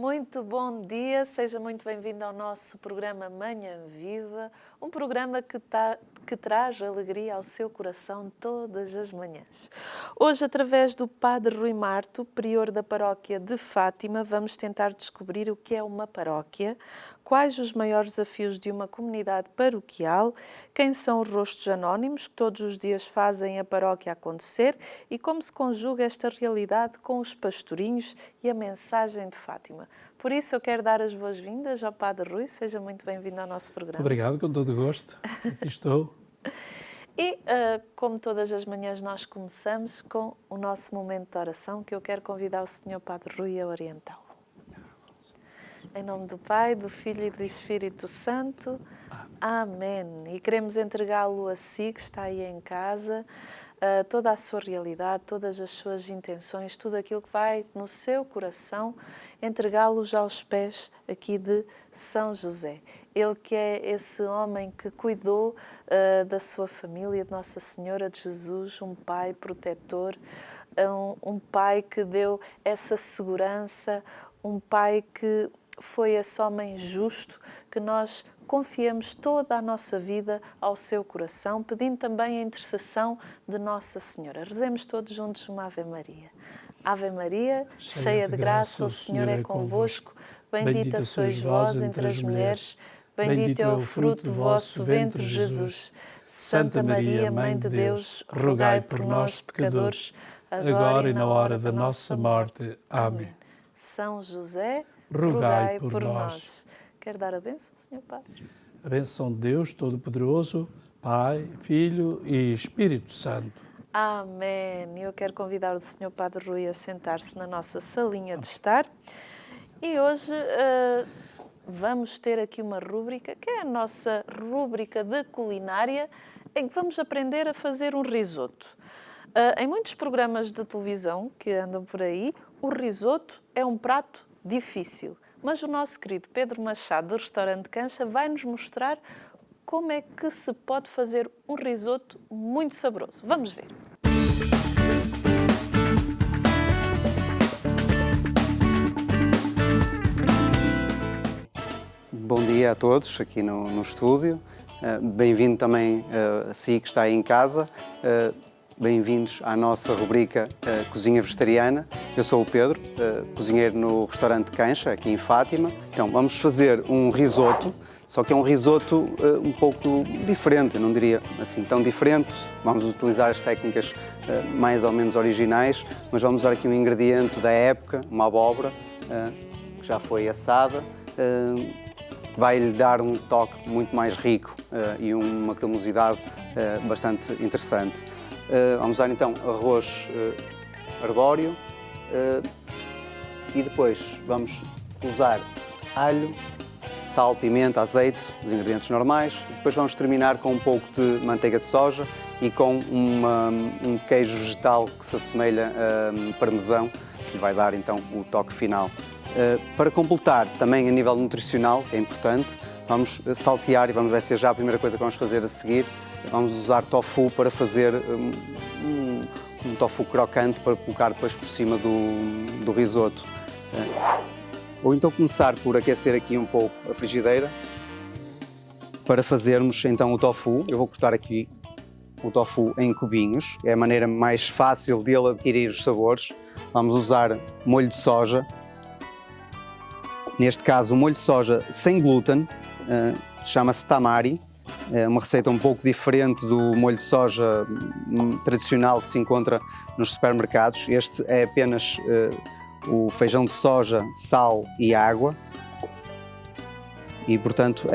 Muito bom dia, seja muito bem-vindo ao nosso programa Manhã Viva, um programa que traz alegria ao seu coração todas as manhãs. Hoje, através do Padre Rui Marto, prior da paróquia de Fátima, vamos tentar descobrir o que é uma paróquia, quais os maiores desafios de uma comunidade paroquial, quem são os rostos anónimos que todos os dias fazem a paróquia acontecer e como se conjuga esta realidade com os pastorinhos e a mensagem de Fátima. Por isso, eu quero dar as boas-vindas ao Padre Rui. Seja muito bem-vindo ao nosso programa. Obrigado, com todo o gosto. Aqui estou. E, como todas as manhãs, nós começamos com o nosso momento de oração, que eu quero convidar o Senhor Padre Rui a orientá-lo. Em nome do Pai, do Filho e do Espírito Santo. Amém. E queremos entregá-lo a si, que está aí em casa, toda a sua realidade, todas as suas intenções, tudo aquilo que vai no seu coração, entregá-los aos pés aqui de São José. Ele que é esse homem que cuidou da sua família, de Nossa Senhora de Jesus, um pai protetor, um pai que deu essa segurança, um pai que foi esse homem justo, que nós confiamos toda a nossa vida ao seu coração, pedindo também a intercessão de Nossa Senhora. Rezemos todos juntos uma Ave Maria. Ave Maria, cheia de graça, o Senhor é convosco. Bendita sois vós entre as mulheres, bendito é o fruto do vosso ventre, Jesus. Santa Maria, Mãe de Deus, rogai por nós, pecadores, agora e na hora da nossa morte. Amém. São José, rogai por nós. Quer dar a bênção, Senhor Padre? A bênção de Deus Todo-Poderoso, Pai, Filho e Espírito Santo. Amém. Eu quero convidar o Senhor Padre Rui a sentar-se na nossa salinha de estar. E hoje vamos ter aqui uma rúbrica, que é a nossa rúbrica de culinária, em que vamos aprender a fazer um risoto. Em muitos programas de televisão que andam por aí, o risoto é um prato difícil. Mas o nosso querido Pedro Machado, do restaurante Cancha, vai nos mostrar como é que se pode fazer um risoto muito saboroso. Vamos ver. Bom dia a todos aqui no estúdio. Bem-vindo também a si que está aí em casa. Bem-vindos à nossa rubrica Cozinha Vegetariana. Eu sou o Pedro, cozinheiro no restaurante Cancha, aqui em Fátima. Então, vamos fazer um risoto, só que é um risoto um pouco diferente, eu não diria assim tão diferente. Vamos utilizar as técnicas mais ou menos originais, mas vamos usar aqui um ingrediente da época, uma abóbora, que já foi assada, que vai lhe dar um toque muito mais rico e uma cremosidade bastante interessante. Vamos usar então arroz arbóreo e depois vamos usar alho, sal, pimenta, azeite, os ingredientes normais. Depois vamos terminar com um pouco de manteiga de soja e com um queijo vegetal que se assemelha a parmesão, que vai dar então o toque final. Para completar, também a nível nutricional, que é importante, vamos saltear e vamos ver se é já a primeira coisa que vamos fazer a seguir. Vamos usar tofu para fazer um tofu crocante para colocar depois por cima do risoto. Vou então começar por aquecer aqui um pouco a frigideira para fazermos então o tofu. Eu vou cortar aqui o tofu em cubinhos, é a maneira mais fácil dele adquirir os sabores. Vamos usar molho de soja, neste caso o molho de soja sem glúten, chama-se tamari. É uma receita um pouco diferente do molho de soja tradicional que se encontra nos supermercados. Este é apenas o feijão de soja, sal e água. E, portanto,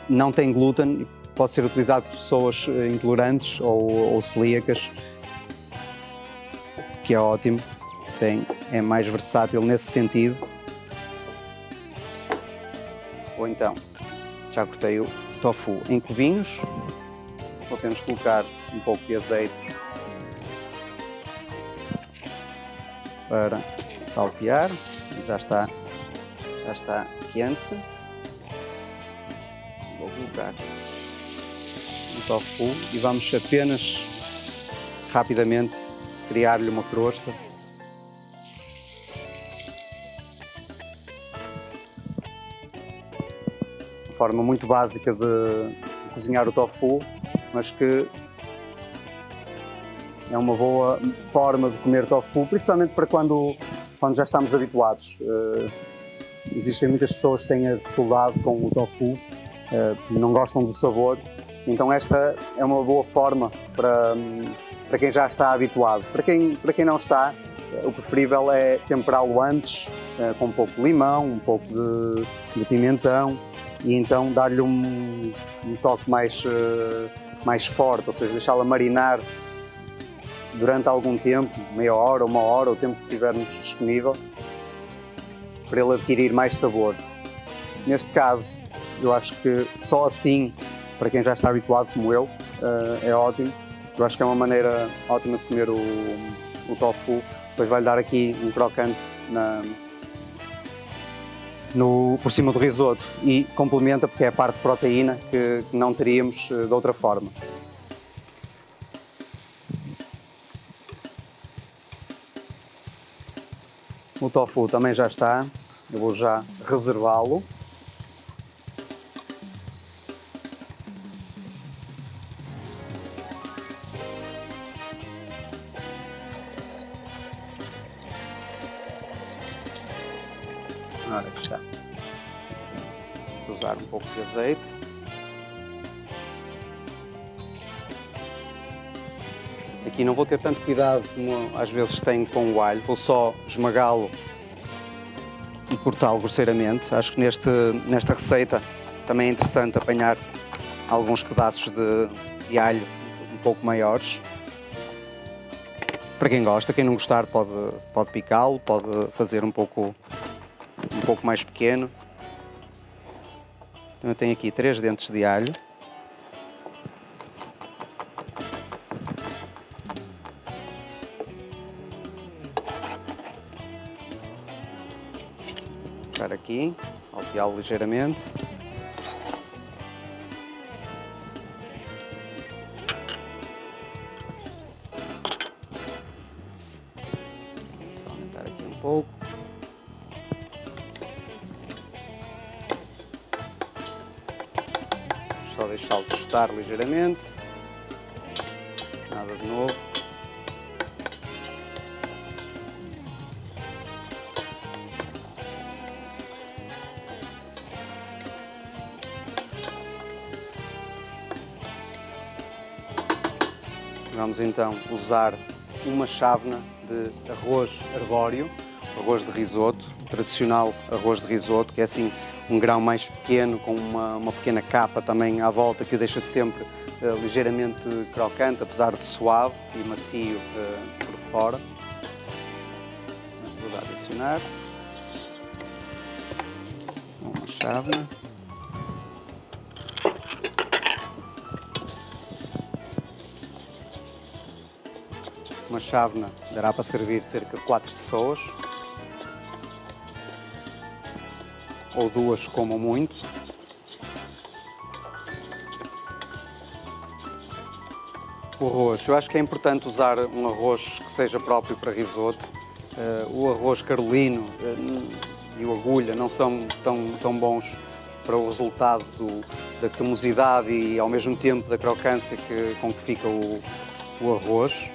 não tem glúten, pode ser utilizado por pessoas intolerantes ou celíacas, que é ótimo, é mais versátil nesse sentido. Ou então, já cortei o tofu em cubinhos, vou apenas colocar um pouco de azeite para saltear, já está quente. Vou colocar o tofu e vamos apenas rapidamente criar-lhe uma crosta. forma muito básica de cozinhar o tofu, mas que é uma boa forma de comer tofu, principalmente para quando já estamos habituados. Existem muitas pessoas que têm a dificuldade com o tofu, não gostam do sabor, então esta é uma boa forma para quem já está habituado. Para quem não está, o preferível é temperá-lo antes, com um pouco de limão, um pouco de pimentão, e então dar-lhe um toque mais forte, ou seja, deixá-la marinar durante algum tempo, meia hora, uma hora, o tempo que tivermos disponível, para ele adquirir mais sabor. Neste caso, eu acho que só assim, para quem já está habituado como eu, é ótimo. Eu acho que é uma maneira ótima de comer o tofu. Depois vai-lhe dar aqui um crocante por cima do risoto e complementa porque é a parte de proteína que não teríamos de outra forma. O tofu também já está, eu vou já reservá-lo. Ora, aqui está. Vou usar um pouco de azeite. Aqui não vou ter tanto cuidado como às vezes tenho com o alho, vou só esmagá-lo e cortá-lo grosseiramente. Acho que nesta receita também é interessante apanhar alguns pedaços de alho um pouco maiores. Para quem gosta, quem não gostar pode picá-lo, pode fazer um pouco mais pequeno. Então eu tenho aqui 3 dentes de alho. Vou aqui, salteá-lo ligeiramente. Vou aumentar aqui um pouco. Só deixá-lo tostar ligeiramente. Nada de novo. Vamos então usar uma chávena de arroz arbóreo, arroz de risoto, tradicional arroz de risoto, que é assim um grão mais pequeno, com uma pequena capa também à volta, que o deixa sempre ligeiramente crocante, apesar de suave e macio por fora. Vou adicionar uma chávena. Uma chávena dará para servir cerca de 4 pessoas, ou 2 como muito. O arroz, eu acho que é importante usar um arroz que seja próprio para risoto. O arroz carolino e o agulha não são tão bons para o resultado da cremosidade e ao mesmo tempo da crocância com que fica o arroz.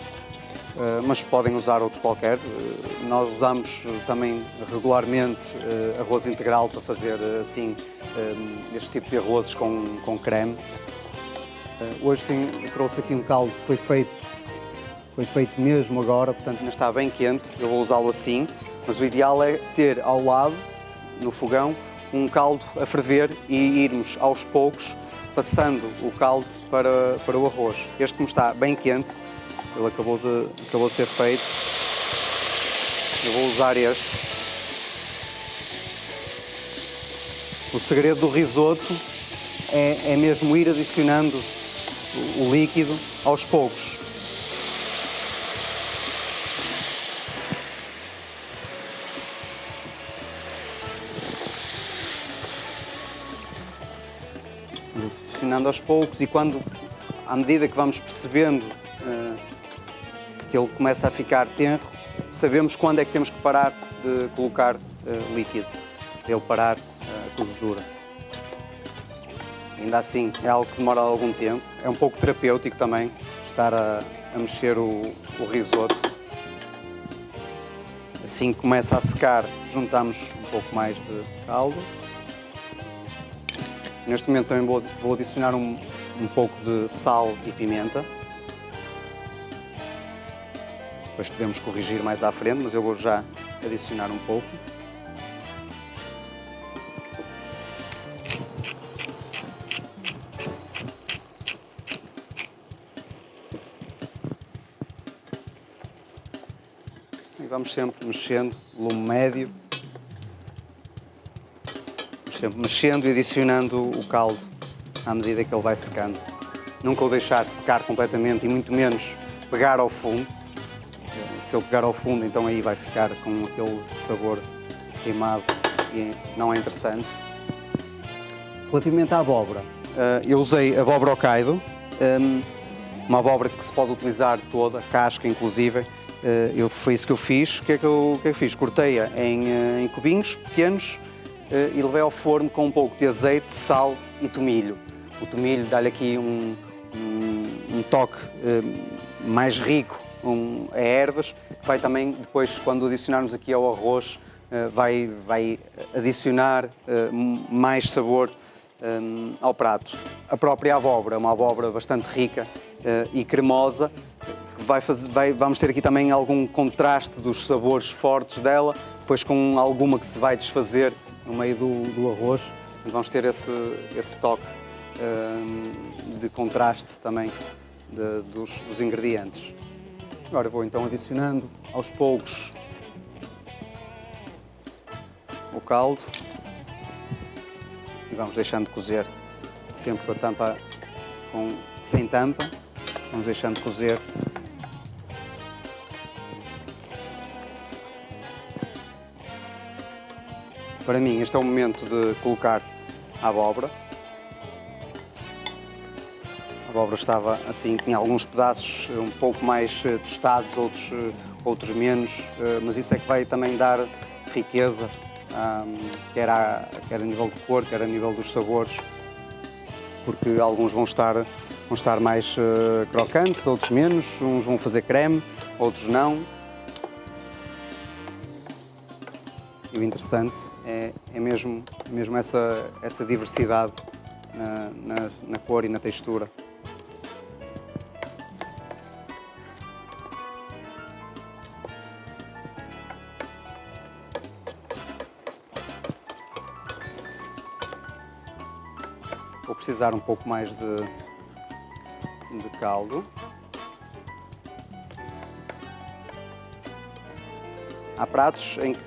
Mas podem usar outro qualquer. Nós usamos também regularmente arroz integral para fazer assim este tipo de arrozes com creme. Hoje eu trouxe aqui um caldo que foi feito mesmo agora, portanto ainda está bem quente. Eu vou usá-lo assim, mas o ideal é ter ao lado, no fogão, um caldo a ferver e irmos aos poucos passando o caldo para o arroz. Este, como está bem quente, ele acabou de ser feito. Eu vou usar este. O segredo do risoto é mesmo ir adicionando o líquido aos poucos. Adicionando aos poucos e à medida que vamos percebendo que ele começa a ficar tenro, sabemos quando é que temos que parar de colocar líquido, para ele parar a cozedura. Ainda assim, é algo que demora algum tempo. É um pouco terapêutico também estar a mexer o risoto. Assim que começa a secar, juntamos um pouco mais de caldo. Neste momento também vou adicionar um pouco de sal e pimenta. Depois podemos corrigir mais à frente, mas eu vou já adicionar um pouco. E vamos sempre mexendo, lume médio. Vamos sempre mexendo e adicionando o caldo à medida que ele vai secando. Nunca o deixar secar completamente e muito menos pegar ao fundo. Se ele pegar ao fundo, então aí vai ficar com aquele sabor queimado e não é interessante. Relativamente à abóbora, eu usei abóbora Hokkaido, uma abóbora que se pode utilizar toda, casca inclusive. Foi isso que eu fiz. O que é que eu fiz? Cortei-a em cubinhos pequenos e levei ao forno com um pouco de azeite, sal e tomilho. O tomilho dá-lhe aqui um toque mais rico a ervas, que vai também depois, quando adicionarmos aqui ao arroz, vai adicionar mais sabor ao prato. A própria abóbora é uma abóbora bastante rica e cremosa, que vamos ter aqui também algum contraste dos sabores fortes dela, depois com alguma que se vai desfazer no meio do arroz. Vamos ter esse toque de contraste também dos ingredientes. Agora vou então adicionando aos poucos o caldo e vamos deixando cozer, sempre com a tampa sem tampa, vamos deixando cozer. Para mim este é o momento de colocar a abóbora. A abóbora estava assim, tinha alguns pedaços um pouco mais tostados, outros menos, mas isso é que vai também dar riqueza, quer a nível de cor, quer a nível dos sabores, porque alguns vão estar mais crocantes, outros menos, uns vão fazer creme, outros não. E o interessante é mesmo essa diversidade na cor e na textura. Vou precisar um pouco mais de caldo. Há pratos em que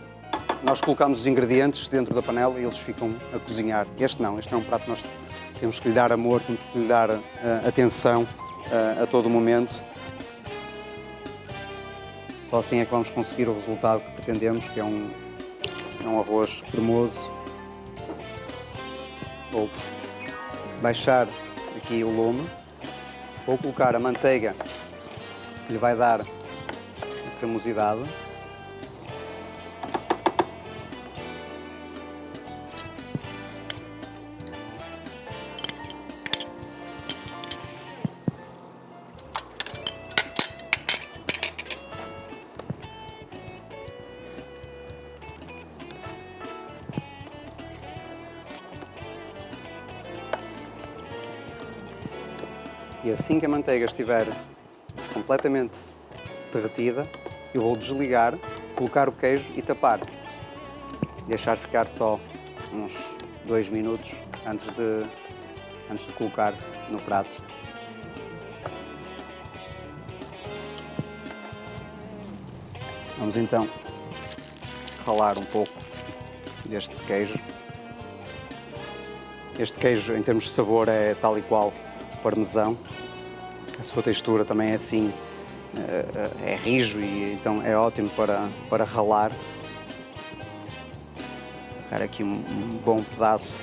nós colocamos os ingredientes dentro da panela e eles ficam a cozinhar. Este não é um prato que nós temos que lhe dar amor, temos que lhe dar atenção a todo momento. Só assim é que vamos conseguir o resultado que pretendemos, que é um arroz cremoso. Vou baixar aqui o lume, vou colocar a manteiga que lhe vai dar a cremosidade. E assim que a manteiga estiver completamente derretida, eu vou desligar, colocar o queijo e tapar. Deixar ficar só uns 2 minutos antes de colocar no prato. Vamos então ralar um pouco deste queijo. Este queijo, em termos de sabor, é tal e qual o parmesão. A sua textura também é assim, é rijo e então é ótimo para ralar. Pegar aqui um bom pedaço.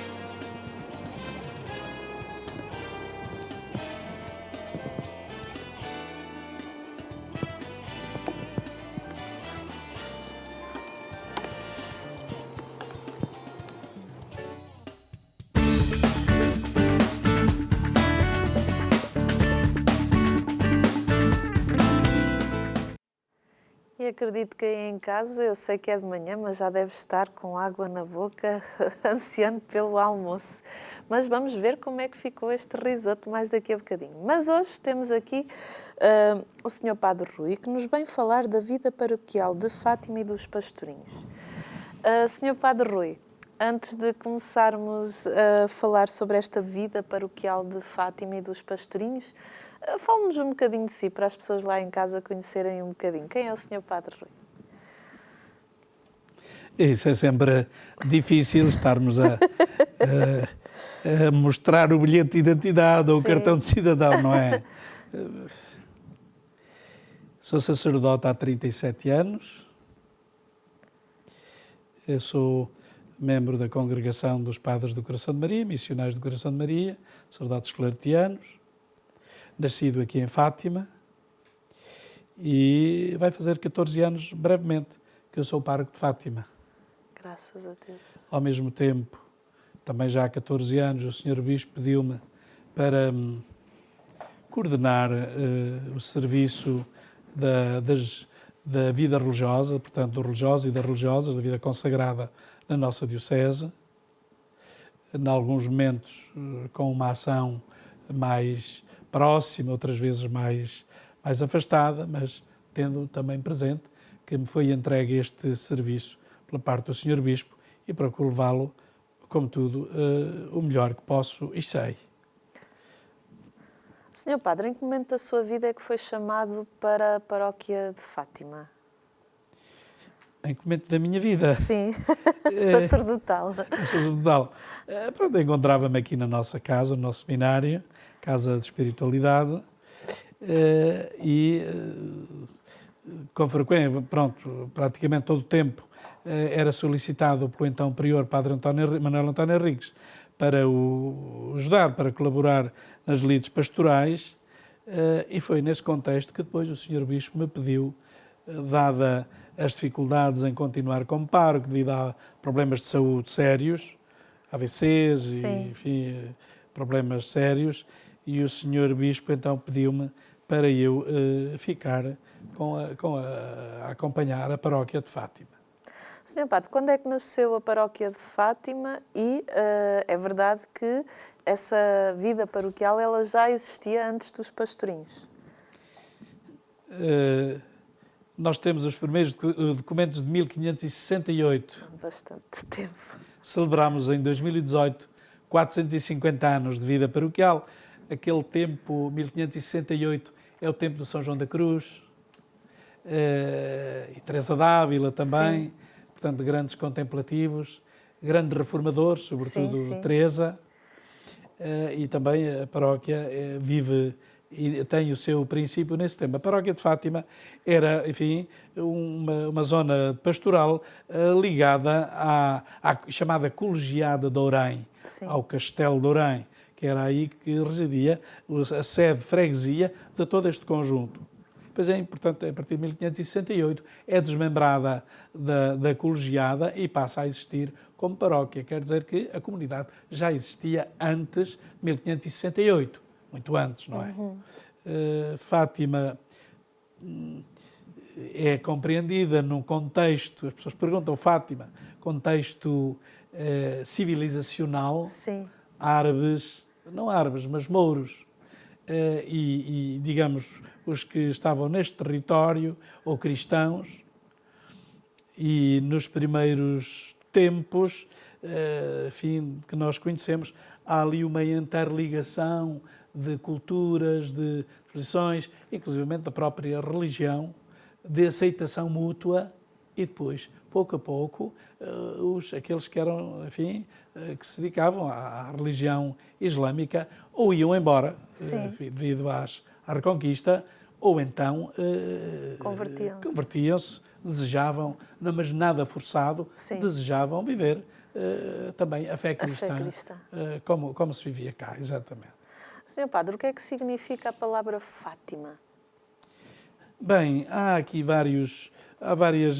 E acredito que aí em casa, eu sei que é de manhã, mas já deve estar com água na boca, ansiando pelo almoço. Mas vamos ver como é que ficou este risoto mais daqui a bocadinho. Mas hoje temos aqui o Sr. Padre Rui, que nos vem falar da vida paroquial de Fátima e dos pastorinhos. Sr. Padre Rui, antes de começarmos a falar sobre esta vida paroquial de Fátima e dos pastorinhos, fale-nos um bocadinho de si, para as pessoas lá em casa conhecerem um bocadinho. Quem é o Sr. Padre Rui? Isso é sempre difícil estarmos a mostrar o bilhete de identidade ou o Sim. cartão de cidadão, não é? Sou sacerdote há 37 anos. Eu sou membro da Congregação dos Padres do Coração de Maria, Missionários do Coração de Maria, sacerdotes claretianos, nascido aqui em Fátima, e vai fazer 14 anos, brevemente, que eu sou pároco de Fátima. Graças a Deus. Ao mesmo tempo, também já há 14 anos, o Sr. Bispo pediu-me para coordenar o serviço da vida religiosa, portanto, dos religiosos e das religiosas, da vida consagrada na nossa Diocese, em alguns momentos com uma ação mais próxima, outras vezes mais afastada, mas tendo também presente que me foi entregue este serviço pela parte do Sr. Bispo e procuro levá-lo, como tudo, o melhor que posso e sei. Sr. Padre, em que momento da sua vida é que foi chamado para a paróquia de Fátima? Em que momento da minha vida? Sim, sacerdotal. Sacerdotal. Pronto, encontrava-me aqui na nossa casa, no nosso seminário, Casa de Espiritualidade, e com frequência, pronto, praticamente todo o tempo, era solicitado pelo então prior Padre Manuel António Henriques para o ajudar, para colaborar nas lides pastorais, e foi nesse contexto que depois o Sr. Bispo me pediu, dada as dificuldades em continuar como pároco devido a problemas de saúde sérios, AVCs e, enfim, problemas sérios, e o Sr. Bispo então pediu-me para eu ficar a acompanhar a paróquia de Fátima. Sr. Padre, quando é que nasceu a paróquia de Fátima e é verdade que essa vida paroquial ela já existia antes dos pastorinhos? Nós temos os primeiros documentos de 1568. Bastante tempo. Celebramos em 2018 450 anos de vida paroquial. Aquele tempo, 1568, é o tempo do São João da Cruz e Teresa d'Ávila também. Sim. Portanto, grandes contemplativos, grandes reformadores, sobretudo sim. Teresa. E também a paróquia vive e tem o seu princípio nesse tema. A paróquia de Fátima era, enfim, uma zona pastoral ligada à chamada Colegiada de Ourém, ao Castelo de Ourém, que era aí que residia a sede freguesia de todo este conjunto. Pois é importante, a partir de 1568, é desmembrada da colegiada e passa a existir como paróquia. Quer dizer que a comunidade já existia antes de 1568. Muito antes, não é? Uhum. Fátima é compreendida num contexto, as pessoas perguntam Fátima, contexto civilizacional, sim. Árabes, não árabes, mas mouros, e, digamos, os que estavam neste território, ou cristãos, e nos primeiros tempos, enfim, que nós conhecemos, há ali uma interligação de culturas, de tradições, inclusivamente da própria religião, de aceitação mútua e depois, pouco a pouco, aqueles que eram, enfim, que se dedicavam à religião islâmica ou iam embora devido à Reconquista ou então convertiam-se, desejavam, não, mas nada forçado, desejavam viver também a fé cristã, como se vivia cá, exatamente. Sr. Padre, o que é que significa a palavra Fátima? Bem, há aqui várias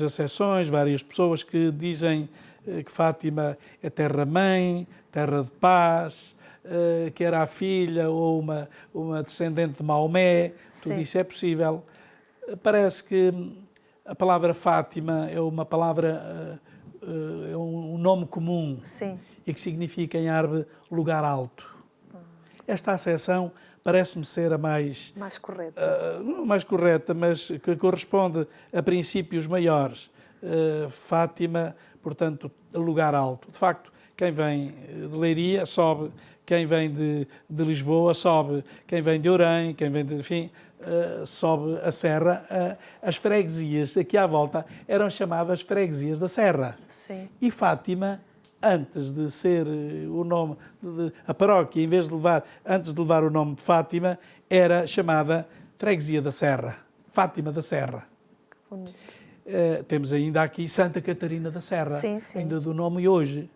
acessões, várias pessoas que dizem que Fátima é terra-mãe, terra de paz, que era a filha ou uma descendente de Maomé, tudo isso é possível. Parece que a palavra Fátima é uma palavra, é um nome comum. Sim. E que significa em árabe lugar alto. Esta acessão parece-me ser a mais correta. Não mais correta, mas que corresponde a princípios maiores. Fátima, portanto, lugar alto. De facto, quem vem de Leiria sobe, quem vem de Lisboa sobe, quem vem de Ourém, quem vem de, enfim, sobe a serra. As freguesias aqui à volta eram chamadas freguesias da serra. Sim. E Fátima, antes de ser o nome, a paróquia, em vez de antes de levar o nome de Fátima, era chamada Freguesia da Serra, Fátima da Serra. Temos ainda aqui Santa Catarina da Serra, sim, sim. ainda do nome hoje.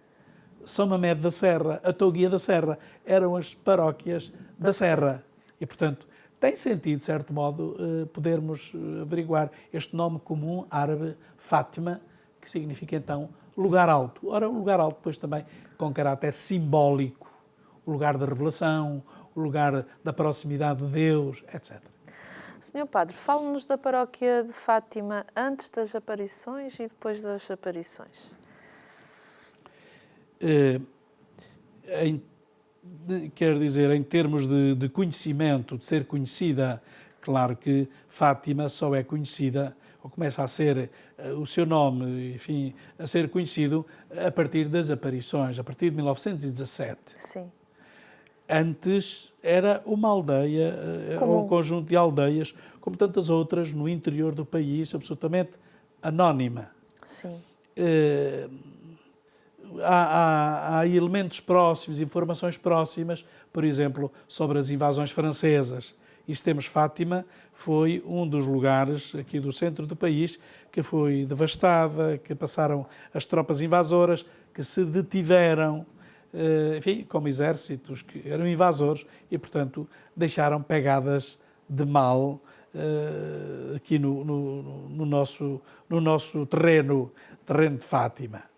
São Mamede da Serra, a Touguia da Serra, eram as paróquias da Serra. E, portanto, tem sentido, de certo modo, podermos averiguar este nome comum árabe, Fátima, que significa, então, lugar alto. Ora, o lugar alto, depois também com caráter simbólico, o lugar da revelação, o lugar da proximidade de Deus, etc. Senhor Padre, fale-nos da paróquia de Fátima antes das aparições e depois das aparições. Quer dizer, em termos de conhecimento, de ser conhecida, claro que Fátima só é conhecida, ou começa a ser o seu nome, enfim, a ser conhecido a partir das aparições, a partir de 1917. Sim. Antes era uma aldeia, ou um conjunto de aldeias, como tantas outras no interior do país, absolutamente anónima. Sim. Há elementos próximos, informações próximas, por exemplo, sobre as invasões francesas. E se temos Fátima, foi um dos lugares aqui do centro do país que foi devastada, que passaram as tropas invasoras, que se detiveram, enfim, como exércitos que eram invasores e, portanto, deixaram pegadas de mal aqui no nosso terreno de Fátima.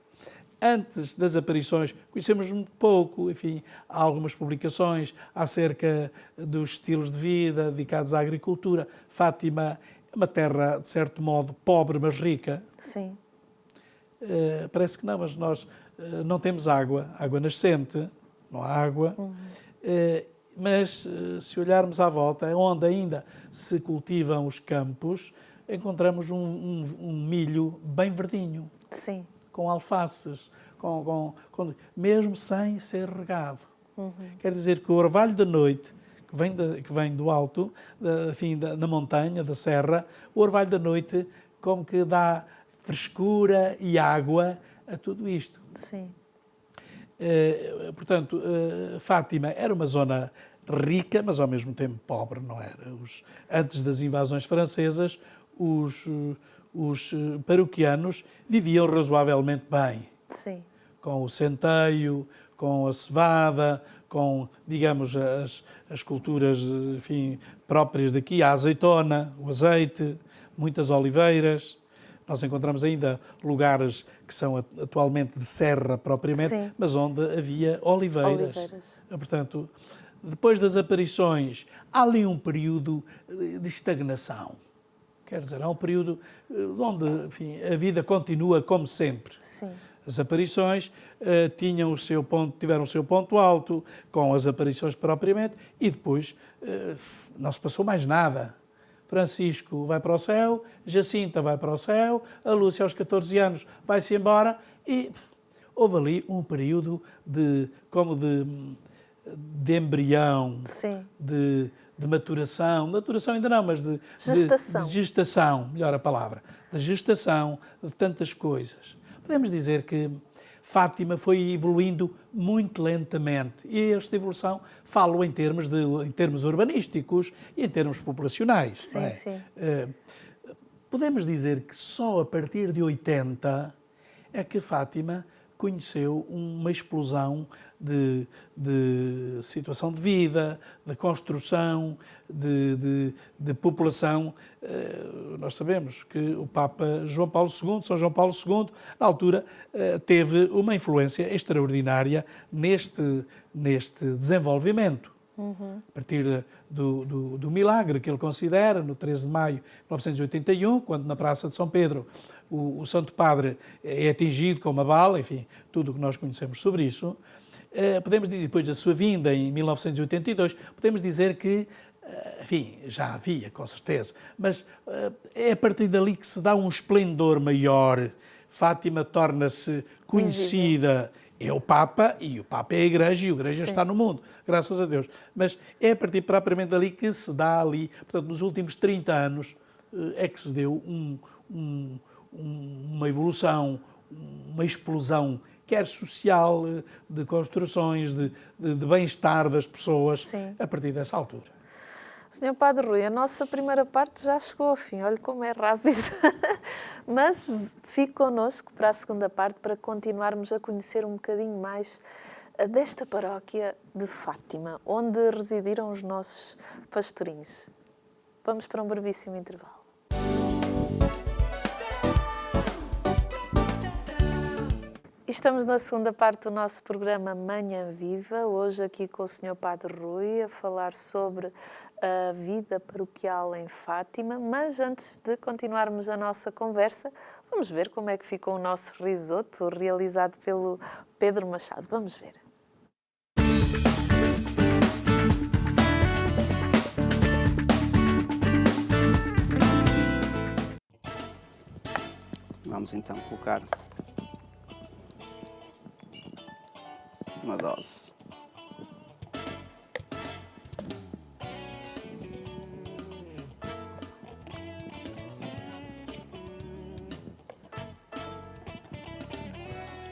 Antes das aparições, conhecemos muito pouco, enfim, há algumas publicações acerca dos estilos de vida dedicados à agricultura. Fátima é uma terra, de certo modo, pobre, mas rica. Sim. Parece que não, mas nós não temos água nascente, não há água. Mas se olharmos à volta, onde ainda se cultivam os campos, encontramos um milho bem verdinho. Sim. Com alfaces, mesmo sem ser regado. Quer dizer que o orvalho da noite, que vem do alto, enfim, na montanha, da serra, o orvalho da noite como que dá frescura e água a tudo isto. Sim. Portanto, Fátima era uma zona rica, mas ao mesmo tempo pobre, não era? Antes das invasões francesas, os paroquianos viviam razoavelmente bem. Sim. Com o centeio, com a cevada, com, digamos, as culturas, enfim, próprias daqui, a azeitona, o azeite, muitas oliveiras. Nós encontramos ainda lugares que são atualmente de serra propriamente, sim, mas onde havia oliveiras. Portanto, depois das aparições, há ali um período de estagnação. Quer dizer, há um período onde, enfim, a vida continua como sempre. Sim. As aparições tiveram o seu ponto alto, com as aparições propriamente, e depois não se passou mais nada. Francisco vai para o céu, Jacinta vai para o céu, a Lúcia aos 14 anos vai-se embora e houve ali um período de embrião, sim, de maturação ainda não, mas de gestação, melhor a palavra, de gestação de tantas coisas. Podemos dizer que Fátima foi evoluindo muito lentamente e esta evolução falo em termos urbanísticos e em termos populacionais. Sim, não é? Sim. Podemos dizer que só a partir de 80 é que Fátima conheceu uma explosão de situação de vida, de construção, de população. Nós sabemos que o Papa João Paulo II, São João Paulo II, na altura, teve uma influência extraordinária neste desenvolvimento. A partir do milagre que ele considera, no 13 de maio de 1981, quando na Praça de São Pedro o Santo Padre é atingido com uma bala, enfim, tudo o que nós conhecemos sobre isso. Podemos dizer, depois da sua vinda em 1982, podemos dizer que, enfim, já havia, com certeza, mas é a partir dali que se dá um esplendor maior. Fátima torna-se conhecida, é o Papa, e o Papa é a Igreja, e a Igreja está no mundo, graças a Deus. Mas é a partir propriamente dali que se dá ali, portanto, nos últimos 30 anos, é que se deu uma evolução, uma explosão, quer social, de construções, de bem-estar das pessoas, sim, a partir dessa altura. Sr. Padre Rui, a nossa primeira parte já chegou ao fim, olha como é rápido, mas fique connosco para a segunda parte para continuarmos a conhecer um bocadinho mais desta paróquia de Fátima, onde residiram os nossos pastorinhos. Vamos para um brevíssimo intervalo. Estamos na segunda parte do nosso programa Manhã Viva, hoje aqui com o Sr. Padre Rui, a falar sobre a vida paroquial em Fátima, mas antes de continuarmos a nossa conversa, vamos ver como é que ficou o nosso risoto realizado pelo Pedro Machado. Vamos ver. Vamos então colocar uma dose.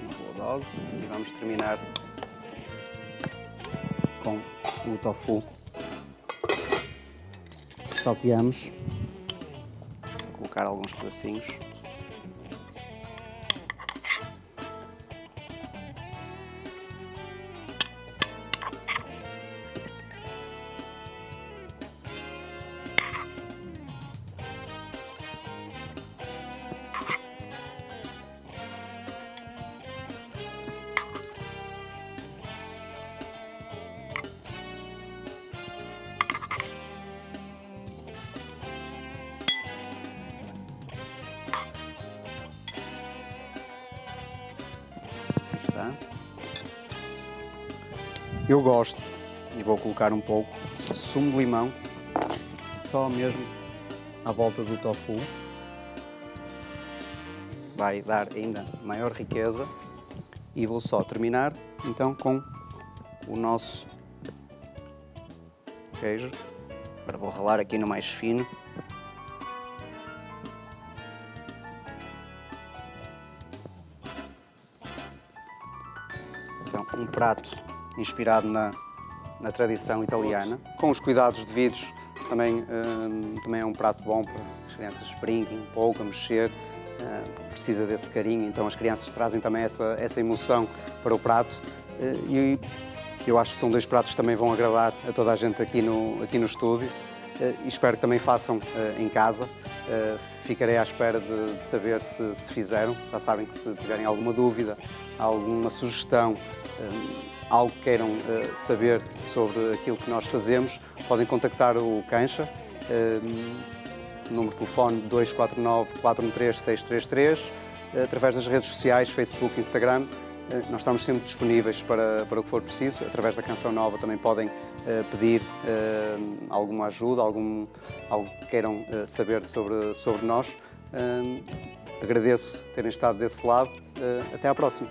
Uma boa dose e vamos terminar com o tofu. Salteamos. Vou colocar alguns pedacinhos. Eu gosto, e vou colocar um pouco, de sumo de limão, só mesmo à volta do tofu. Vai dar ainda maior riqueza. E vou só terminar, então, com o nosso queijo. Agora vou ralar aqui no mais fino. Então, um prato inspirado na tradição italiana, com os cuidados devidos. Também é um prato bom para as crianças brinquem um pouco, a mexer, precisa desse carinho, então as crianças trazem também essa emoção para o prato. E eu acho que são dois pratos que também vão agradar a toda a gente aqui no estúdio, e espero que também façam em casa. Ficarei à espera de saber se fizeram. Já sabem que se tiverem alguma dúvida, alguma sugestão, algo que queiram saber sobre aquilo que nós fazemos, podem contactar o Cancha, número de telefone 249-413-633, através das redes sociais, Facebook, Instagram. Nós estamos sempre disponíveis para o que for preciso. Através da Canção Nova também podem pedir alguma ajuda, algo que queiram saber sobre nós. Agradeço terem estado desse lado. Até à próxima.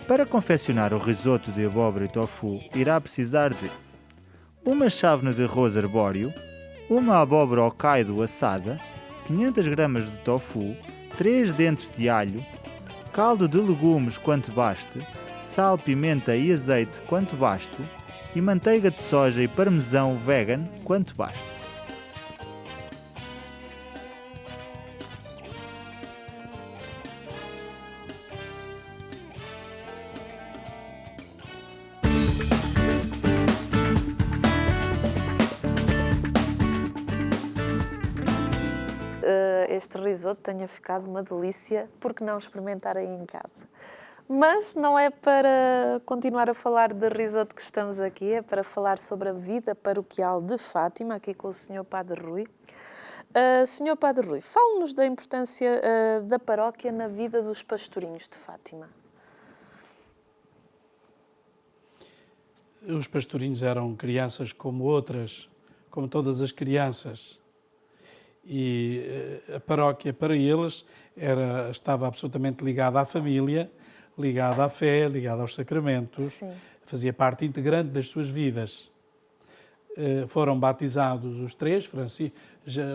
Para confeccionar o risoto de abóbora e tofu, irá precisar de uma chávena de arroz arbóreo, uma abóbora Hokkaido assada, 500 gramas de tofu, 3 dentes de alho, caldo de legumes quanto baste, sal, pimenta e azeite quanto baste e manteiga de soja e parmesão vegan quanto baste. Este risoto tenha ficado uma delícia, por que não experimentar aí em casa? Mas não é para continuar a falar de risoto que estamos aqui, é para falar sobre a vida paroquial de Fátima, aqui com o Sr. Padre Rui. Sr. Padre Rui, fale-nos da importância da paróquia na vida dos pastorinhos de Fátima. Os pastorinhos eram crianças como outras, como todas as crianças. E a paróquia para eles estava absolutamente ligada à família, ligada à fé, ligada aos sacramentos. Sim. Fazia parte integrante das suas vidas. Foram batizados os três,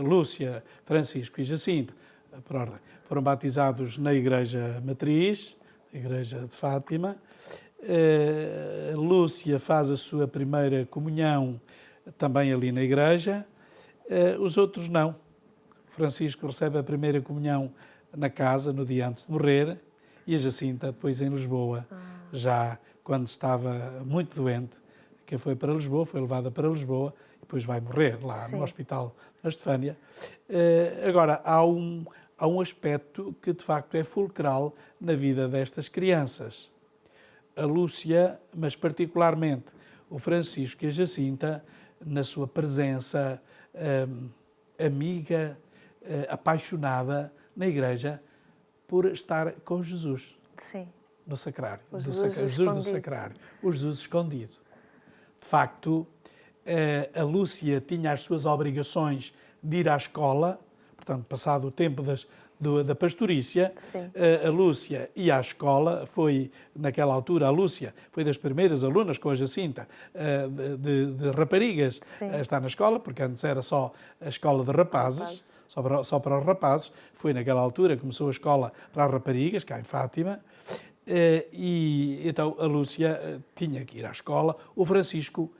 Lúcia, Francisco e Jacinto, por ordem. Foram batizados na Igreja Matriz, a Igreja de Fátima. Lúcia faz a sua primeira comunhão também ali na igreja. Os outros não. Francisco recebe a primeira comunhão na casa, no dia antes de morrer, e a Jacinta depois em Lisboa, já quando estava muito doente, que foi para Lisboa, foi levada para Lisboa, e depois vai morrer lá Sim. no hospital na Estefânia. Agora, há um aspecto que de facto é fulcral na vida destas crianças. A Lúcia, mas particularmente o Francisco e a Jacinta, na sua presença amiga, apaixonada na igreja, por estar com Jesus. Sim. No sacrário. Jesus do sacrário. O Jesus escondido. De facto, a Lúcia tinha as suas obrigações de ir à escola, portanto, passado o tempo da pastorícia, a Lúcia ia à escola, naquela altura, a Lúcia foi das primeiras alunas com a Jacinta de raparigas a estar na escola, porque antes era só a escola de rapazes. Só para os rapazes. Foi naquela altura, começou a escola para as raparigas, cá em Fátima, e então a Lúcia tinha que ir à escola, o Francisco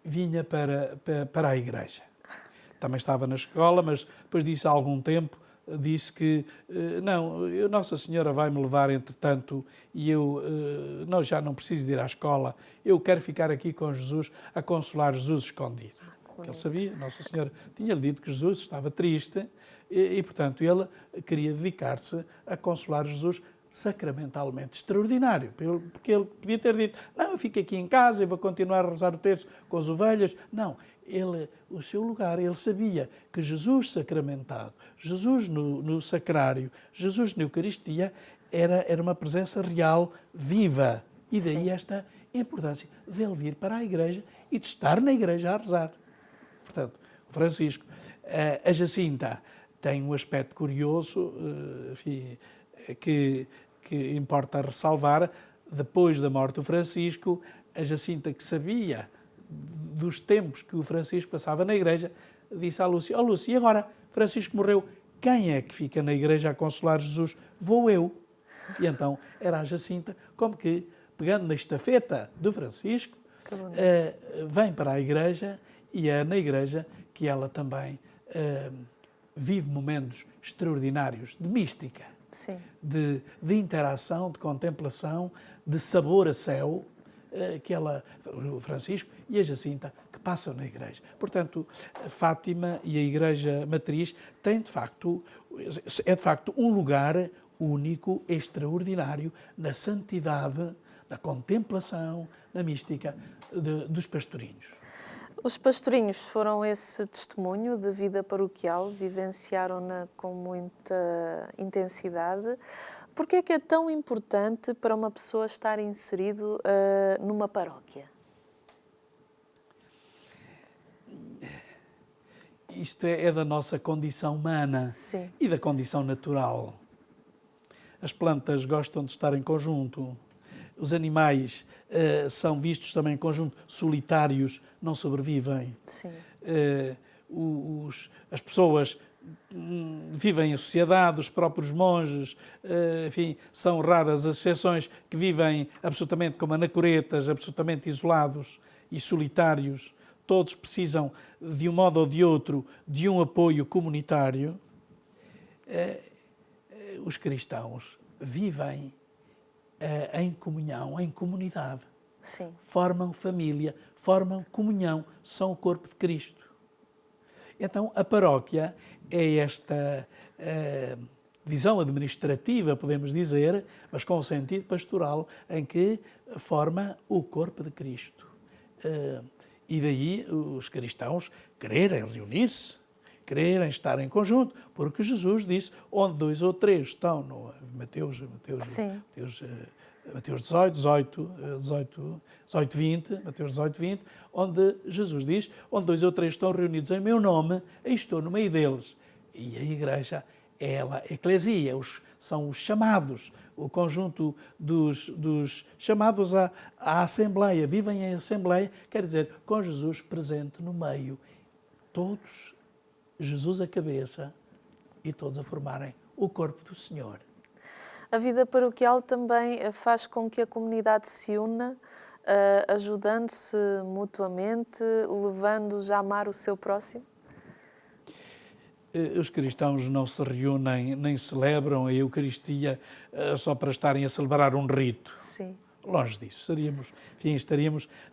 vinha para a igreja. Também estava na escola, mas depois disso há algum tempo, disse que Nossa Senhora vai-me levar entretanto e eu já não preciso de ir à escola, eu quero ficar aqui com Jesus, a consolar Jesus escondido. Porque ele sabia, Nossa Senhora tinha-lhe dito que Jesus estava triste e portanto, ele queria dedicar-se a consolar Jesus sacramentalmente extraordinário, porque ele podia ter dito, não, eu fico aqui em casa, eu vou continuar a rezar o terço com as ovelhas. Não, o seu lugar, ele sabia que Jesus sacramentado, Jesus no sacrário, Jesus na Eucaristia, era uma presença real, viva. E daí esta importância de ele vir para a igreja e de estar na igreja a rezar. Portanto, Francisco, a Jacinta tem um aspecto curioso, enfim, que importa ressalvar. Depois da morte do Francisco, a Jacinta, que sabia dos tempos que o Francisco passava na igreja, disse à Lúcia, Lúcia, e agora Francisco morreu, quem é que fica na igreja a consolar Jesus? Vou eu. E então era a Jacinta, como que, pegando na estafeta do Francisco, vem para a igreja, e é na igreja que ela também vive momentos extraordinários de mística. Sim. De interação, de contemplação, de sabor a céu, o Francisco e a Jacinta, que passam na igreja. Portanto, a Fátima e a Igreja Matriz é de facto um lugar único, extraordinário, na santidade, na contemplação, na mística dos pastorinhos. Os pastorinhos foram esse testemunho de vida paroquial, vivenciaram-na com muita intensidade. Porquê é que é tão importante para uma pessoa estar inserido numa paróquia? Isto é da nossa condição humana. Sim. E da condição natural. As plantas gostam de estar em conjunto. Os animais são vistos também em conjunto, solitários não sobrevivem. Sim. As pessoas vivem em sociedade, os próprios monges, enfim, são raras as exceções que vivem absolutamente como anacoretas, absolutamente isolados e solitários. Todos precisam, de um modo ou de outro, de um apoio comunitário. Os cristãos vivem em comunhão, em comunidade. Sim. Formam família, formam comunhão, são o corpo de Cristo. Então, a paróquia é visão administrativa, podemos dizer, mas com o sentido pastoral, em que forma o corpo de Cristo. E daí os cristãos quererem reunir-se, quererem estar em conjunto, porque Jesus disse, onde 2 ou 3 estão, no Mateus 18, 20, onde Jesus diz, onde 2 ou 3 estão reunidos em meu nome, aí estou no meio deles. E a Igreja, ela, a eclesia, são os chamados, o conjunto dos chamados à Assembleia, vivem em Assembleia, quer dizer, com Jesus presente no meio, todos, Jesus a cabeça e todos a formarem o corpo do Senhor. A vida paroquial também faz com que a comunidade se una, ajudando-se mutuamente, levando-os a amar o seu próximo? Os cristãos não se reúnem nem celebram a Eucaristia só para estarem a celebrar um rito. Sim. Longe disso,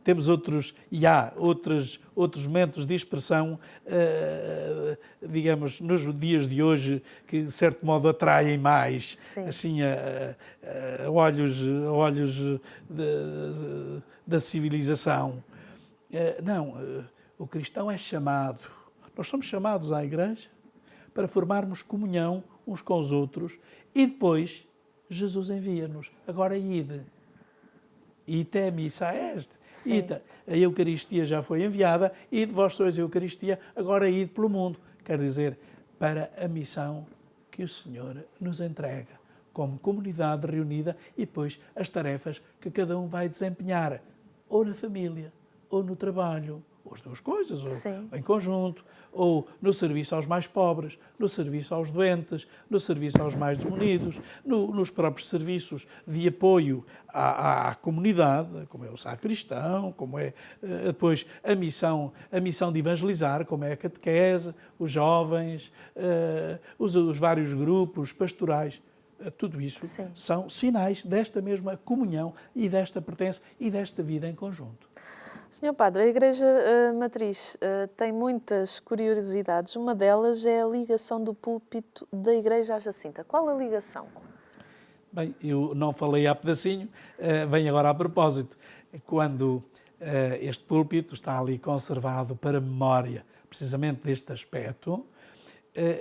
temos outros, e há outros momentos de expressão, digamos, nos dias de hoje, que de certo modo atraem mais, Sim. assim, a olhos da civilização. Não, o cristão é chamado, nós somos chamados à Igreja para formarmos comunhão uns com os outros e depois Jesus envia-nos, agora ide. Ite a missa est. Ite, a Eucaristia já foi enviada, ide vós sois a Eucaristia, agora ide pelo mundo. Quer dizer, para a missão que o Senhor nos entrega, como comunidade reunida, e depois as tarefas que cada um vai desempenhar, ou na família, ou no trabalho, ou as duas coisas, ou em conjunto, ou no serviço aos mais pobres, no serviço aos doentes, no serviço aos mais desmunidos, nos próprios serviços de apoio à comunidade, como é o sacristão, como é depois a missão de evangelizar, como é a catequese, os jovens, os vários grupos pastorais. Tudo isso são sinais desta mesma comunhão e desta pertença e desta vida em conjunto. Sr. Padre, a Igreja Matriz tem muitas curiosidades. Uma delas é a ligação do púlpito da Igreja à Jacinta. Qual a ligação? Bem, eu não falei há pedacinho, vem agora a propósito. Quando este púlpito está ali conservado para memória, precisamente deste aspecto,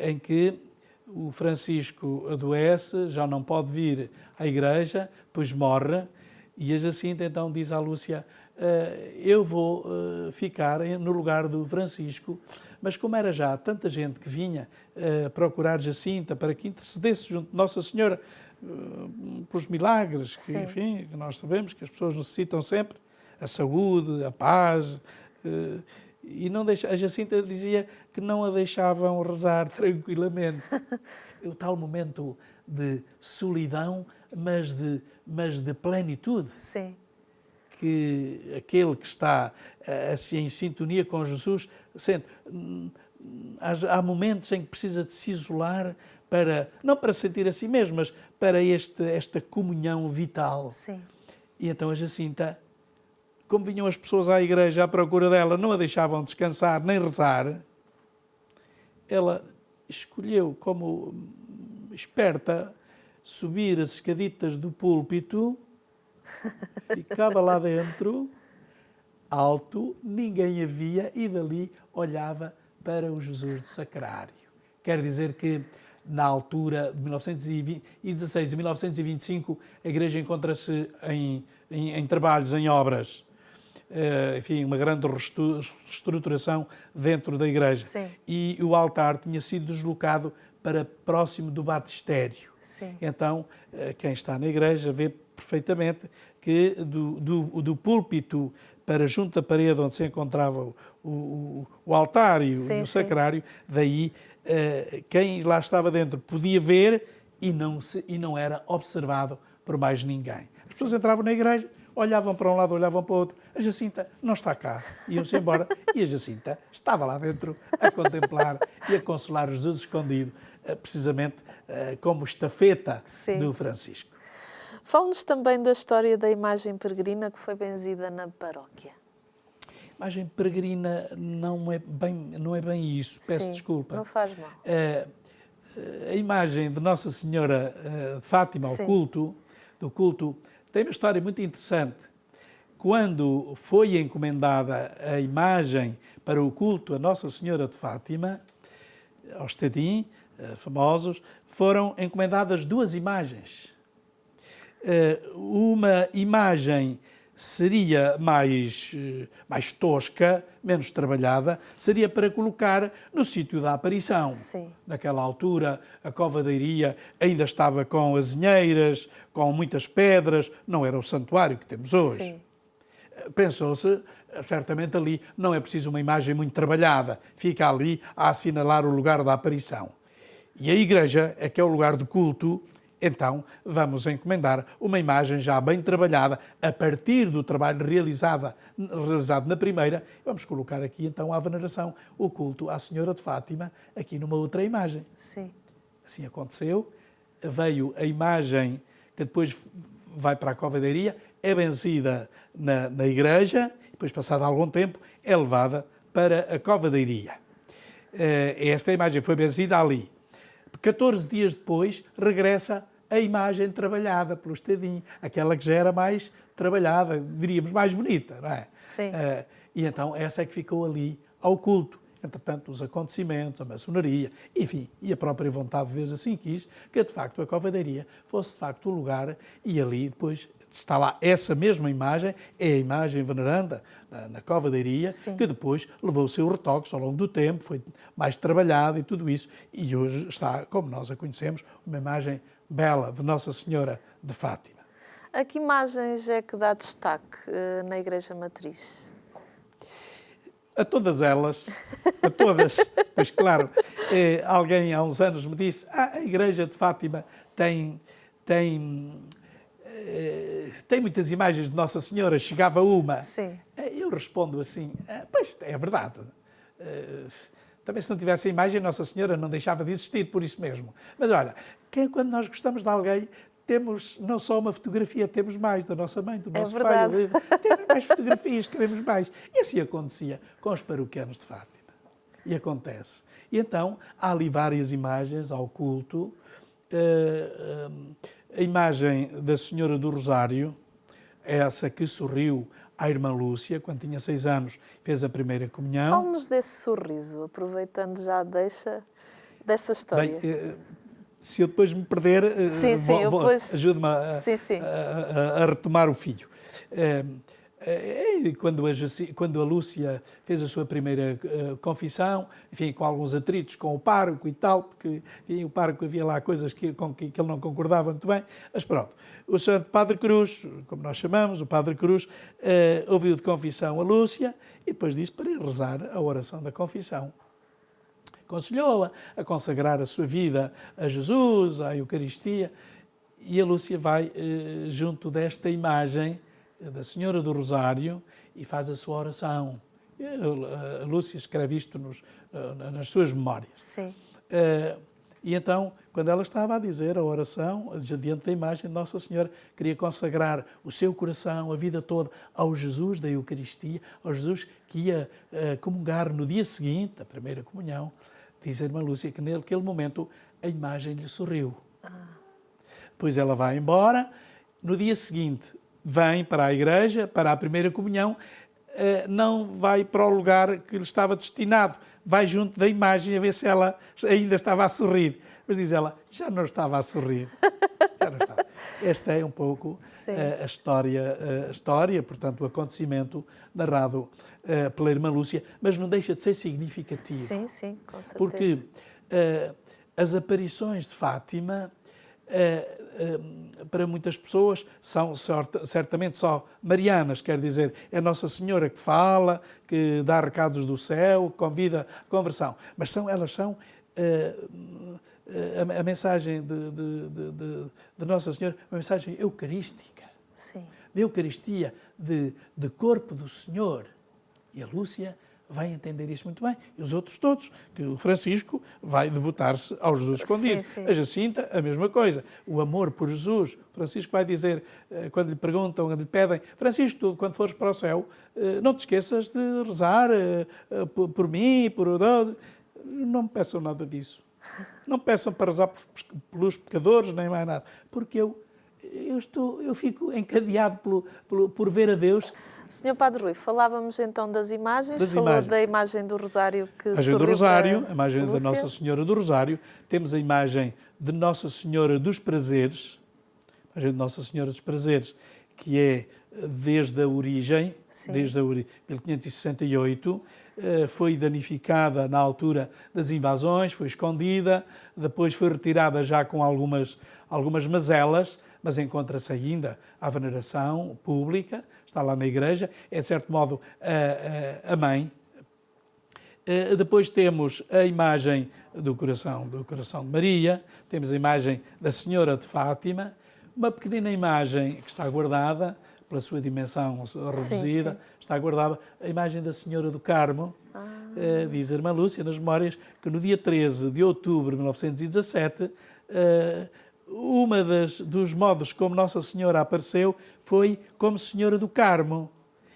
em que o Francisco adoece, já não pode vir à Igreja, pois morre, e a Jacinta então diz à Lúcia, eu vou ficar no lugar do Francisco, mas como era já tanta gente que vinha procurar Jacinta para que intercedesse junto de Nossa Senhora pelos milagres, que, enfim, que nós sabemos que as pessoas necessitam sempre, a saúde, a paz, e não a Jacinta dizia que não a deixavam rezar tranquilamente. O tal momento de solidão, mas de plenitude. Sim. Que aquele que está assim em sintonia com Jesus sente. Há momentos em que precisa de se isolar não para sentir a si mesmo, mas para esta comunhão vital. Sim. E então a Jacinta, como vinham as pessoas à igreja à procura dela, não a deixavam descansar nem rezar, ela escolheu como esperta subir as escaditas do púlpito, ficava lá dentro, alto, ninguém a via e dali olhava para o Jesus do Sacrário. Quer dizer que na altura de 1916 e 1925 a Igreja encontra-se em trabalhos, em obras, enfim, uma grande reestruturação dentro da Igreja. Sim. E o altar tinha sido deslocado para próximo do batistério. Sim. Então, quem está na Igreja vê perfeitamente que do púlpito para junto da parede onde se encontrava o altar e o sacrário, daí quem lá estava dentro podia ver e não era observado por mais ninguém. As pessoas entravam na igreja, olhavam para um lado, olhavam para o outro. A Jacinta não está cá. Iam-se embora e a Jacinta estava lá dentro a contemplar e a consolar Jesus escondido, precisamente como estafeta do Francisco. Fale-nos também da história da imagem peregrina que foi benzida na paróquia. A imagem peregrina não é bem isso, peço desculpa. Não faz mal. a imagem de Nossa Senhora de Fátima, do culto, tem uma história muito interessante. Quando foi encomendada a imagem para o culto a Nossa Senhora de Fátima, aos Tedim, famosos, foram encomendadas duas imagens. Uma imagem seria mais tosca, menos trabalhada, seria para colocar no sítio da aparição. Sim. Naquela altura, a Cova da Iria ainda estava com azinheiras, com muitas pedras, não era o santuário que temos hoje. Sim. Pensou-se, certamente ali não é preciso uma imagem muito trabalhada, fica ali a assinalar o lugar da aparição. E a igreja é que é o lugar de culto, então vamos encomendar uma imagem já bem trabalhada, a partir do trabalho realizado na primeira, vamos colocar aqui então a veneração, o culto à Senhora de Fátima, aqui numa outra imagem. Sim. Assim aconteceu, veio a imagem que depois vai para a Cova da Iria, é benzida na igreja, depois passado algum tempo é levada para a Cova da Iria. Esta imagem foi benzida ali. 14 dias depois regressa a imagem trabalhada pelo Estedim, aquela que já era mais trabalhada, diríamos mais bonita, não é? Sim. E então essa é que ficou ali ao culto. Entretanto, os acontecimentos, a maçonaria, enfim, e a própria vontade de Deus assim quis, que de facto a Cova da Iria fosse de facto o lugar, e ali depois está lá essa mesma imagem, é a imagem veneranda na Cova da Iria, que depois levou o seu retoque ao longo do tempo, foi mais trabalhada e tudo isso, e hoje está, como nós a conhecemos, uma imagem bela de Nossa Senhora de Fátima. A que imagens é que dá destaque na Igreja Matriz? A todas elas, a todas, pois claro, alguém há uns anos me disse, a Igreja de Fátima tem muitas imagens de Nossa Senhora, chegava uma. Sim. Eu respondo assim, pois é verdade. Também se não tivesse a imagem, Nossa Senhora não deixava de existir por isso mesmo. Mas olha, quando nós gostamos de alguém, temos não só uma fotografia, temos mais da nossa mãe, do nosso pai. Temos mais fotografias, queremos mais. E assim acontecia com os paroquianos de Fátima. E acontece. E então, há ali várias imagens ao culto. A imagem da Senhora do Rosário, essa que sorriu à irmã Lúcia, quando tinha 6 anos, fez a primeira comunhão. Fale-nos desse sorriso, aproveitando já deixa dessa história. Bem, se eu depois me perder, ajude-me a retomar o fio. Quando a Lúcia fez a sua primeira confissão, enfim, com alguns atritos com o pároco e tal, porque enfim, o pároco havia lá coisas com que ele não concordava muito bem, mas pronto. O Santo Padre Cruz, como nós chamamos, o Padre Cruz, ouviu de confissão a Lúcia e depois disse para ir rezar a oração da confissão. Aconselhou-a a consagrar a sua vida a Jesus, à Eucaristia, e a Lúcia vai junto desta imagem da Senhora do Rosário e faz a sua oração. A Lúcia escreve isto nas suas memórias. Sim. E então, quando ela estava a dizer a oração, diante da imagem de Nossa Senhora, queria consagrar o seu coração, a vida toda, ao Jesus da Eucaristia, ao Jesus que ia comungar no dia seguinte, a primeira comunhão, diz a irmã Lúcia que naquele momento a imagem lhe sorriu. Depois ela vai embora, no dia seguinte vem para a igreja, para a primeira comunhão, não vai para o lugar que lhe estava destinado, vai junto da imagem a ver se ela ainda estava a sorrir. Mas diz ela, já não estava a sorrir. Já não estava. Esta é um pouco a história, portanto, o acontecimento narrado pela irmã Lúcia, mas não deixa de ser significativo. Sim, sim, com certeza. Porque as aparições de Fátima, para muitas pessoas, são certamente só marianas, quer dizer, é Nossa Senhora que fala, que dá recados do céu, que convida à conversão. Mas elas são a mensagem de Nossa Senhora, uma mensagem eucarística. Sim. De Eucaristia, de corpo do Senhor. E a Lúcia vai entender isso muito bem. E os outros todos, que o Francisco vai devotar-se ao Jesus escondido. Sim, sim. A Jacinta, a mesma coisa. O amor por Jesus. O Francisco vai dizer, quando lhe perguntam, quando lhe pedem, Francisco, tu, quando fores para o céu, não te esqueças de rezar por mim, por... Não me peçam nada disso. Não peçam para rezar pelos pecadores, nem mais nada, porque eu fico encadeado por ver a Deus. Senhor Padre Rui, falávamos então das imagens, falou imagens. da imagem do Rosário que A imagem do sorriu Rosário, para a imagem da Lúcia. Nossa Senhora do Rosário, temos a imagem de Nossa Senhora dos Prazeres, a imagem de Nossa Senhora dos Prazeres, que é desde a origem, Sim. desde 1568, foi danificada na altura das invasões, foi escondida, depois foi retirada já com algumas mazelas, mas encontra-se ainda à veneração pública, está lá na igreja, é de certo modo a mãe. Depois temos a imagem do coração de Maria, temos a imagem da Senhora de Fátima, uma pequenina imagem que está guardada pela sua dimensão reduzida, sim. está guardada a imagem da Senhora do Carmo. Diz a irmã Lúcia nas memórias que no dia 13 de outubro de 1917, uma dos modos como Nossa Senhora apareceu foi como Senhora do Carmo.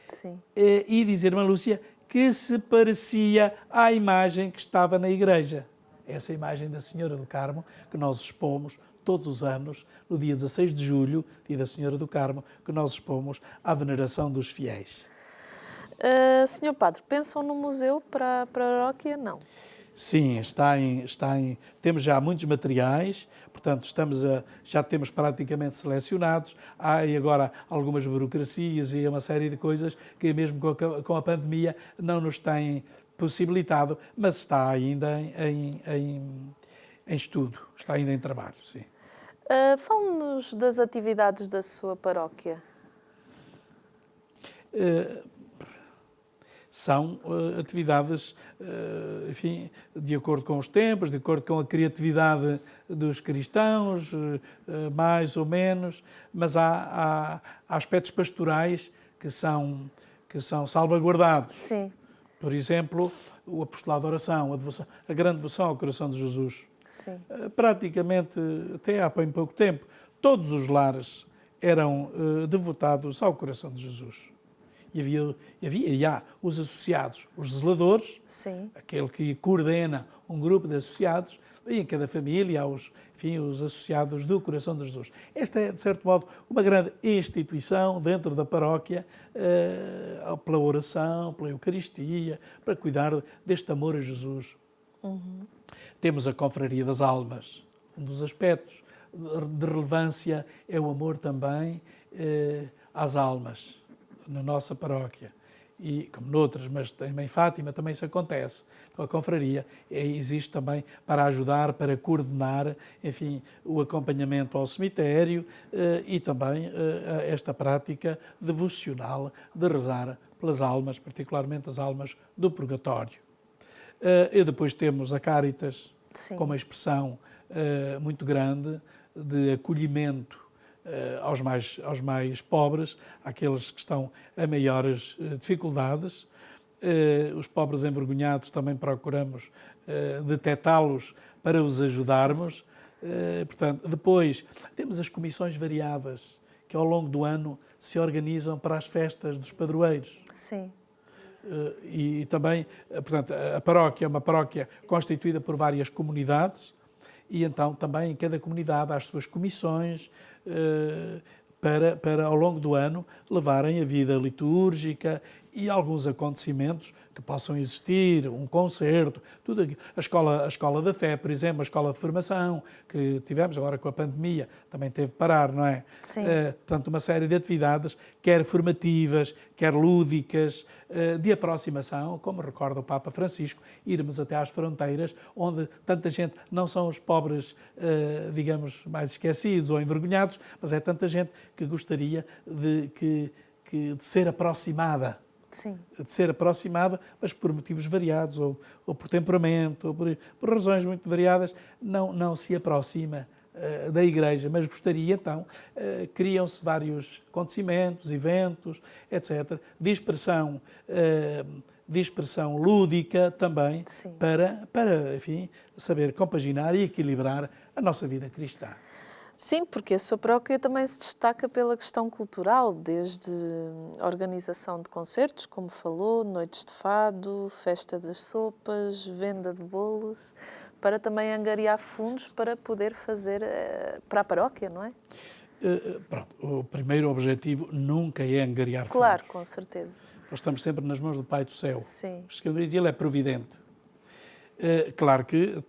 Sim. E diz a irmã Lúcia que se parecia à imagem que estava na igreja. Essa imagem da Senhora do Carmo que nós expomos todos os anos, no dia 16 de julho, dia da Senhora do Carmo, que nós expomos à veneração dos fiéis. Senhor Padre, pensam no museu para a paróquia? Não. Sim, temos já muitos materiais, portanto já temos praticamente selecionados. Há agora algumas burocracias e uma série de coisas que mesmo com a pandemia não nos têm possibilitado, mas está ainda em estudo, está ainda em trabalho, sim. Fale-nos das atividades da sua paróquia. São atividades, enfim, de acordo com os tempos, de acordo com a criatividade dos cristãos, mais ou menos, mas há aspectos pastorais que são salvaguardados. Sim. Por exemplo, o apostolado da oração, a grande devoção ao coração de Jesus. Sim. Praticamente, até há bem pouco tempo, todos os lares eram devotados ao coração de Jesus. E havia os associados, os zeladores, Sim. aquele que coordena um grupo de associados, e em cada família há os associados do coração de Jesus. Esta é, de certo modo, uma grande instituição dentro da paróquia, pela oração, pela Eucaristia, para cuidar deste amor a Jesus. Uhum. Temos a Confraria das Almas. Um dos aspectos de relevância é o amor também às almas na nossa paróquia. E, como noutras, mas também em Fátima também isso acontece. Então, a confraria existe também para ajudar, para coordenar, enfim, o acompanhamento ao cemitério e também esta prática devocional de rezar pelas almas, particularmente as almas do purgatório. E depois temos a Cáritas, Sim. com uma expressão muito grande de acolhimento aos mais pobres, àqueles que estão a maiores dificuldades. Os pobres envergonhados também procuramos detectá-los para os ajudarmos. Portanto, depois temos as comissões variadas que ao longo do ano se organizam para as festas dos padroeiros. Sim. E também, portanto, a paróquia é uma paróquia constituída por várias comunidades e então também em cada comunidade há as suas comissões para ao longo do ano levarem a vida litúrgica e alguns acontecimentos que possam existir, um concerto, tudo aquilo. A escola da fé, por exemplo, a escola de formação que tivemos agora com a pandemia, também teve de parar, não é? Sim. Portanto, uma série de atividades, quer formativas, quer lúdicas, de aproximação, como recorda o Papa Francisco, irmos até às fronteiras, onde tanta gente, não são os pobres, digamos, mais esquecidos ou envergonhados, mas é tanta gente que gostaria de ser aproximada. Sim. De ser aproximada, mas por motivos variados, ou por temperamento, ou por razões muito variadas, não se aproxima da Igreja, mas gostaria, então, criam-se vários acontecimentos, eventos, etc., de expressão lúdica também, Sim. para, enfim, saber compaginar e equilibrar a nossa vida cristã. Sim, porque a sua paróquia também se destaca pela questão cultural, desde a organização de concertos, como falou, noites de fado, festa das sopas, venda de bolos, para também angariar fundos para poder fazer para a paróquia, não é? Pronto, o primeiro objetivo nunca é angariar fundos. Claro, com certeza. Nós estamos sempre nas mãos do Pai do Céu. Sim. Por isso que eu digo, Ele é providente. Claro que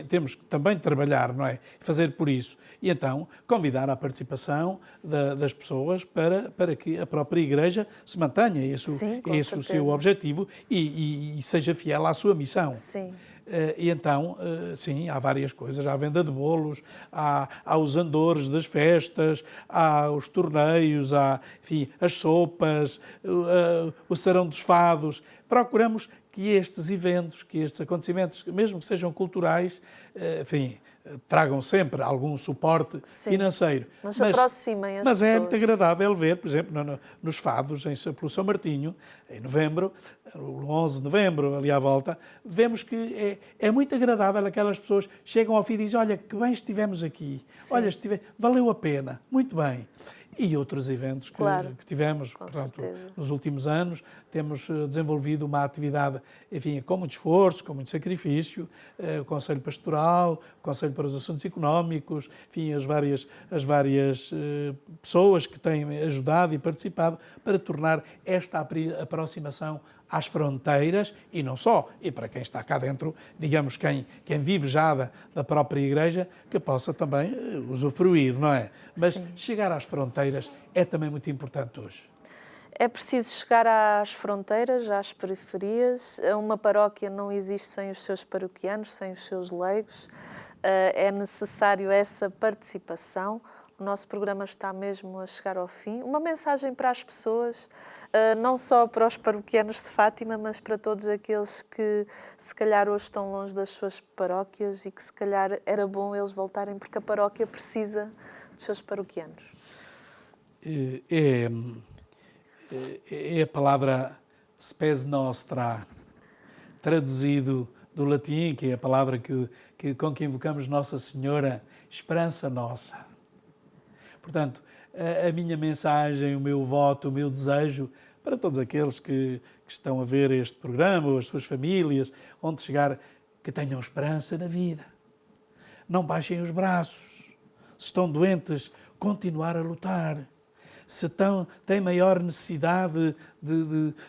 temos que também trabalhar, não é? Fazer por isso. E então convidar à participação das pessoas para que a própria Igreja se mantenha. Esse o seu objetivo e seja fiel à sua missão. Sim. E então, sim, há várias coisas. Há a venda de bolos, há os andores das festas, há os torneios, há, enfim, as sopas, o sarão dos fados. Procuramos que estes eventos, que estes acontecimentos, mesmo que sejam culturais, enfim, tragam sempre algum suporte financeiro. Mas aproximem as pessoas. Mas é muito agradável ver, por exemplo, nos fados, pelo São Martinho, em novembro, o 11 de novembro, ali à volta, vemos que é muito agradável aquelas pessoas chegam ao fim e dizem: olha, que bem estivemos aqui, olha, valeu a pena, muito bem. E outros eventos que tivemos, portanto, nos últimos anos, temos desenvolvido uma atividade, enfim, com muito esforço, com muito sacrifício, o Conselho Pastoral, o Conselho para os Assuntos Económicos, enfim, as várias pessoas que têm ajudado e participado para tornar esta aproximação às fronteiras e não só, e para quem está cá dentro, digamos, quem vive já da própria Igreja, que possa também usufruir, não é? Mas chegar às fronteiras é também muito importante hoje. É preciso chegar às fronteiras, às periferias. Uma paróquia não existe sem os seus paroquianos, sem os seus leigos. É necessário essa participação. O nosso programa está mesmo a chegar ao fim. Uma mensagem para as pessoas, não só para os paroquianos de Fátima, mas para todos aqueles que se calhar hoje estão longe das suas paróquias e que se calhar era bom eles voltarem, porque a paróquia precisa dos seus paroquianos. É a palavra spes nostra, traduzido do latim, que é a palavra com que invocamos Nossa Senhora, esperança nossa. Portanto, a minha mensagem, o meu voto, o meu desejo para todos aqueles que estão a ver este programa, ou as suas famílias, onde chegar, que tenham esperança na vida. Não baixem os braços. Se estão doentes, continuar a lutar. Se têm maior necessidade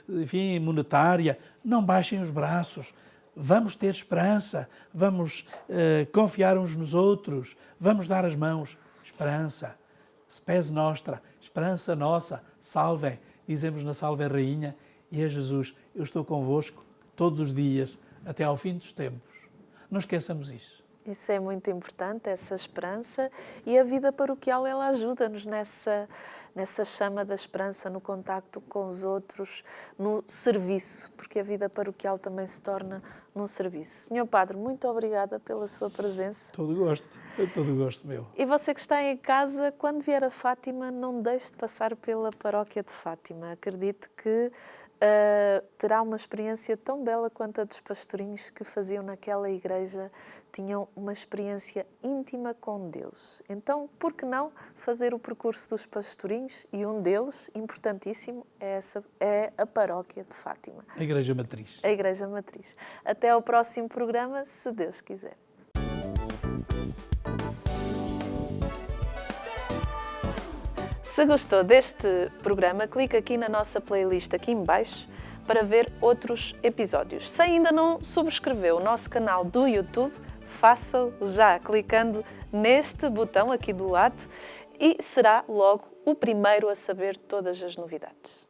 enfim, monetária, não baixem os braços. Vamos ter esperança, vamos confiar uns nos outros, vamos dar as mãos. Esperança. Spes nostra, esperança nossa, salve, dizemos na Salve Rainha, e a Jesus: eu estou convosco todos os dias, até ao fim dos tempos. Não esqueçamos isso. Isso é muito importante, essa esperança, e a vida paroquial, ela ajuda-nos nessa chama da esperança, no contacto com os outros, no serviço, porque a vida paroquial também se torna num serviço. Senhor Padre, muito obrigada pela sua presença. Todo gosto, foi todo gosto meu. E você que está em casa, quando vier a Fátima, não deixe de passar pela paróquia de Fátima. Acredite que terá uma experiência tão bela quanto a dos pastorinhos que faziam naquela igreja. Tinham uma experiência íntima com Deus. Então, por que não fazer o percurso dos pastorinhos? E um deles, importantíssimo, é a paróquia de Fátima. A Igreja Matriz. A Igreja Matriz. Até ao próximo programa, se Deus quiser. Se gostou deste programa, clique aqui na nossa playlist aqui em baixo para ver outros episódios. Se ainda não subscreveu o nosso canal do YouTube, faça-o já clicando neste botão aqui do lado e será logo o primeiro a saber todas as novidades.